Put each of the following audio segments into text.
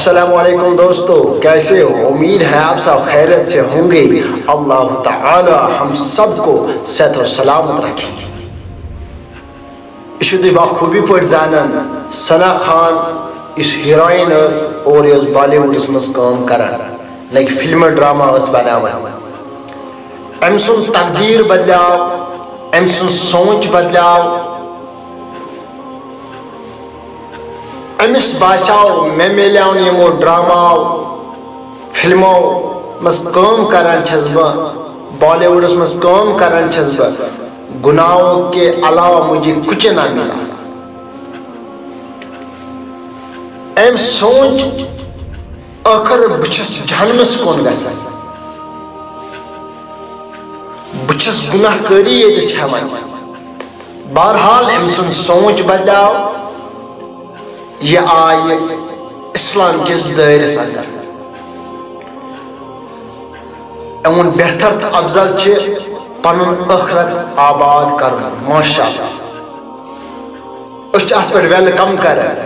السلام علیکم دوستو، کیسے ہو؟ امید ہے آپ سب خیریت سے ہوں گے۔ اللہ تعالی ہم سب کو صحت و سلامت رکھے۔ اشد بخوبی پہ زانن ثنا خان اس ہیروئن اور اس بالی ووڈس مز کام کران، لیکن فلم ڈرامہ اس بناوان۔ ام سن تقدیر بدلاو، ام سن سوچ بدلاو، امس باساو میں ملیاون یمو ڈرامہ فلمو مز کام کران چھس بہ، بالی ووڈس مز کام کران چھس بہ، گناہوں کے علاوہ مجھے کچھ نہ ملا۔ ام سوچ آخر بچس جہنمس کون گژھان، بچس گناہ کاری یتس ہیوان۔ بہرحال ام سن سوچ بدلاو، یہ آئی اسلام کس دائرس اندر۔ امن بہتر تو افضل چھ پنن آخرت آباد کرن، ماشاء اللہ۔ اس ات پہ ویلکم کران۔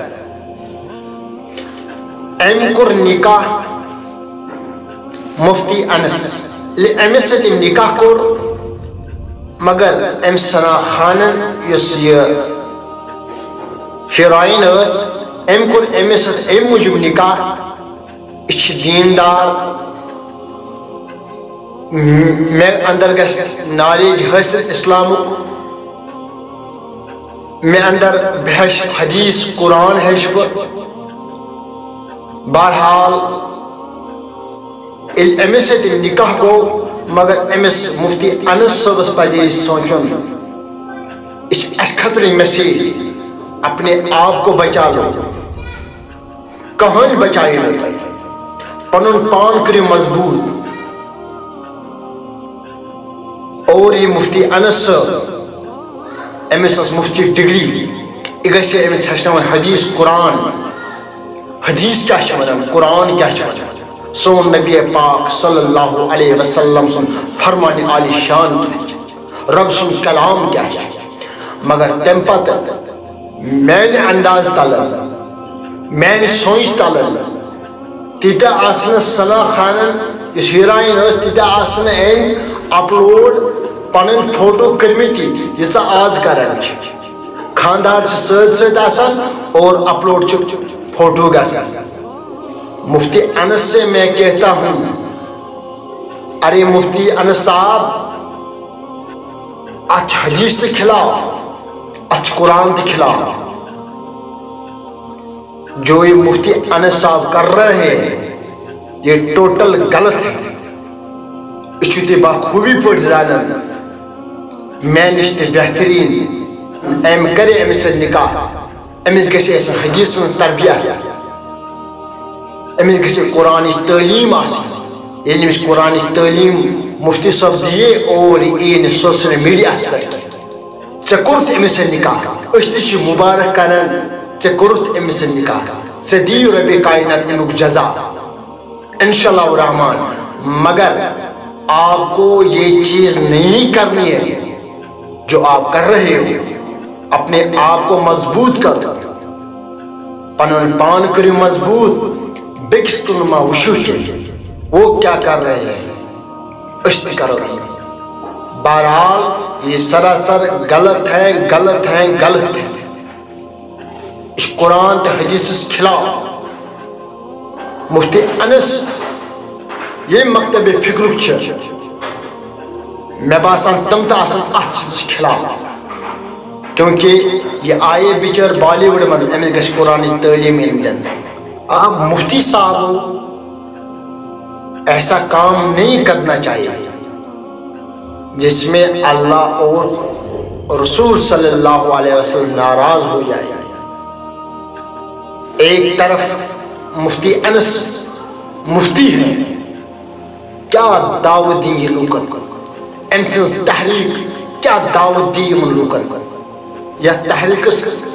ام کور نکاح مفتی انس، امس ست نکاح کور، مگر ام ثنا خانن یس یہ ہیروئن اس، ام کور امس ست ام موجب نکاح، یہ دیندار، میں اندر گژھِ نالیج حاصل اسلام، میں اندر بہش حدیث قرآن ہیچ بہ۔ بہرحال امس ست نکاح گو، مگر امس مفتی انس صبس پزِ سوچن، یہ اس خطرہ میسیج، اپنے آپ کو بچا لو، کہانی بچائی لو، پنن پان کرو مضبوط۔ اور یہ مفتی انس صاحب، امس اس مفتی ڈگری، یہ گژھِ امس ہیچھناوٕنۍ حدیث قرآن، حدیث کیا چھِ ونان، قرآن کیا چھِ ونان، سون نبی پاک صلی اللہ علیہ وسلم سن فرمان عالی شان کیا چھِ، رب سن کلام کیا چھِ۔ مگر تم پتہ میانہ انداز تلن، میانہ سوچ تلن، تیتہ آسن ثنا خانن اس ہیروئن اس، تیتہ آسن ام اپلوڈ پنن فوٹو کرمتی یژ آز کران چھ۔ خاندار چھ سۭتۍ سۭتۍ آسان اور اپلوڈ چھ فوٹو گژھان۔ مفتی انس سے میں کہتا ہوں، ارے مفتی انس صاحب، اچھ حدیث کے خلاف، اچھ قرآن کے خلاف، جو یہ مفتی انس صاحب کر رہے ہیں یہ ٹوٹل غلط ہے۔ یہ بخوبی پہ زانن، میں نش بہترین ام کرے امس سۭتۍ نکاح، امس گژھِ حدیث ہٕنٛز تربیت، امس گژھِ قرآنٕچ تعلیٖم آسٕنۍ۔ ییٚلہِ أمِس قرآنٕچ تعلیٖم مفتی صٲب دِیے اور یی نہٕ سوشل میڈیاہس پٮ۪ٹھ، ژےٚ کوٚرُتھ أمِس سۭتۍ نکاح، أسۍ تہِ چھِ مُبارک کران، ژےٚ کوٚرُتھ أمِس سۭتۍ نکاح، ژےٚ دِیِو رۄبِ کائنات امیُک جزا انشاءاللہ الرحمن۔ مگر آپ کو یہ چیز نہیں کرنی ہے جو آپ کر رہے ہو۔ اپنے آپ کو مضبوط کرو، پنن پان کرو مضبوط، بیکس کن ما وشو کہ وہ کیا کر رہے ہیں، اس تہ کرو۔ بہرحال یہ سراسر غلط ہے، غلط ہے، غلط ہے، اس قرآن تے حدیث خلاف۔ مفتی انس یہ مکتب فکرک چھ، میں باسان تم تہ آسان اتھ چیزس خلاف، کیونکہ یہ آئے بچر بالی ووڈ من، امس گژھِ قرآنٕچ تعلیٖم علم دِنہٕ۔ آپ مفتی صاحب ایسا کام نہیں کرنا چاہیے جس میں اللہ اور رسول صلی اللہ علیہ وسلم ناراض ہو جائے۔ ایک طرف مفتی انس مفتی ہے، کیا دعوت دی یہ لوکن، ام سٕنٛز تحریک کیا دعوت دی یمن لوکن۔ یا تحریک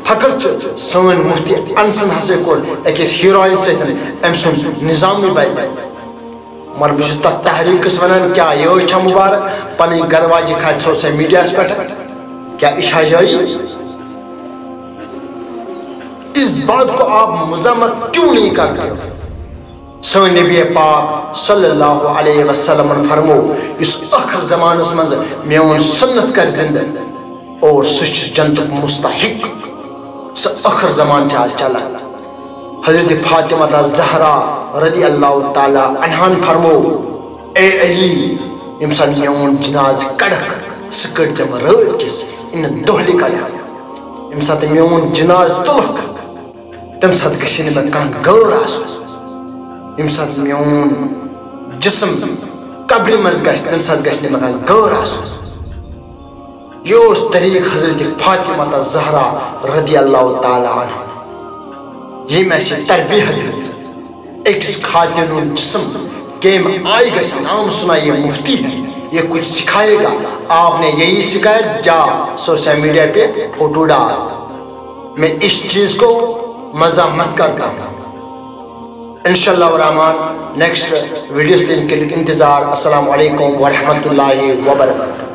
فخر سن مفتی انسن ہسا کور اکس ہیروئن ستن ام سن نظامی بدل، مگر بہت تک تحریک ونان کیا یہ چھا مبارک پن گھر واجہ کھال سوشل میڈیا پہ، کیا یہ جائز؟ اس بات کو آپ مذمت کیوں نہیں کرتے؟ سون نبی پاک صلی اللہ علیہ وسلم فرمو اس آخر زمانس مز میون سنت کر زندہ اور سچ جنت مستحق آخر زمان چلا حضرت فاطمہ زہرا رضی اللہ تعالی عنہا فرمو اے علی یم سات میون جناز کڑک سہ کڑ ژٕ رات کس ان دہلی کڑ یم سات میون جناز تلک تم سات گژھِ نہٕ مےٚ کانٛہہ غٲر آسُن یم سات میون جسم قبر مز گژھِ تم سات گژھِ نہٕ مےٚ کانٛہہ غٲر آسُن یہ اوس طریق حضرت فاطمہ زہرا رضی اللہ تعالی عنہ یم اَسہِ تربیت دِژ أکِس خاتون ہُنٛد جسم کیٚمہِ آیہِ گژھِ نام سنا یہ مفتی ہے یہ کچھ سکھائے گا آپ نے یہی سکھایا جا سوشل میڈیا پہ فوٹو ڈال میں اس چیز کو مزہ مت کرتا ہوں انشاءاللہ الرحمن نیکسٹ ویڈیوز کے لیے انتظار السلام علیکم ورحمۃ اللہ وبرکاتہ